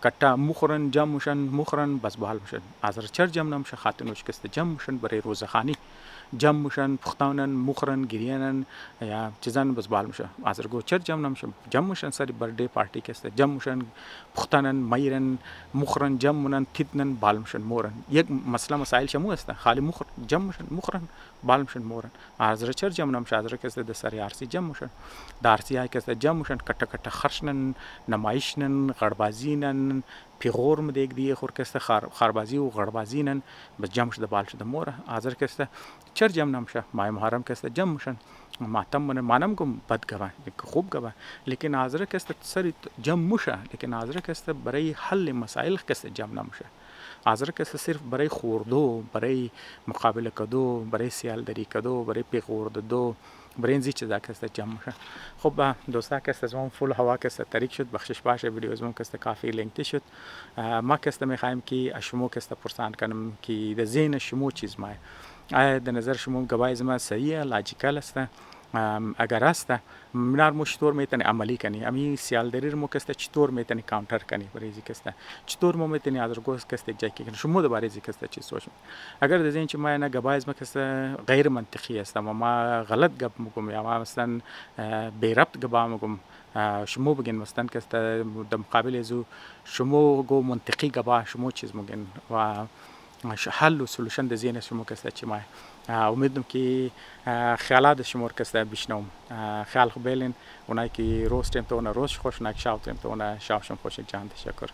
کتا مخرن جمع میشن مخرن بس بحال میشن حاضر چر جمع نمیشه خاتونوش کست جمع میشن برای روزخانی جمع میشن پختانن مخرن گریانن یا چیزان بس بحال میشه حاضر گو چر جمع نمیشه جمع میشن سری برثدے پارتی کست جمع میشن پختانن میرن مخرن جمع منن تیتنن بال میشن مورن یک مسائل شمو است خالی مخر جمع میشن مخرن بال میشن مورن حاضر چر جمع نمیشه حاضر کست د سری ارسی جمع میشن دارسی های کست جمع میشن کټ خرشنن نمایشنن غړبازینن پیغور مدیگ دیگه خور کسته خاربازی و غربازینن بس جمع شده بال شده موره حاضر کسته چر جمع نمیشه مای محرم کسته جمع میشن ماتم من مانم گم بد گوه خوب گوه لیکن حاضر کسته سری جمع میشه لیکن حاضر کسته برای حل مسائل کسته جمع نمیشه حاضر کسته صرف برای خوردو برای مقابله کدو برای سیالداری کدو برای پیغور دو برای این چیزا کسته جمع میشه خب دوستا کسته زمان فول هوا کسته تاریک شد بخشش باشه ویدیو زمان کسته کافی لینکتی شد ما کسته میخوایم که شما کسته پرسان کنم که در ذهن شما چیز ماه آیا در نظر شما گواهی زمان صحیحه لاجیکال است اگر است منار مو چطور میتونی عملی کنی امی سیالداری رو کسته چطور میتونی کانتر کنی برای این کسته چطور مو میتونی از روز کسته جای کنی شما درباره این کسته چی سوچ اگر در ذهن ما نه گواهی زمان کسته غیر منطقی است ما غلط گپ میگم یا ما مثلا بی ربط گپ میگم شما بگین مثلا کسته در مقابل ازو شما گو منطقی گپ شما چیز میگین و حل و سولوشن در ذهن شما کسته چی ماه امیدم که خیالات شما کسته بشنوم خیال خوب بیلین اونایی که روز تیم تو روز خوش نک شاو تیم تو شاوشم خوش جان تشکر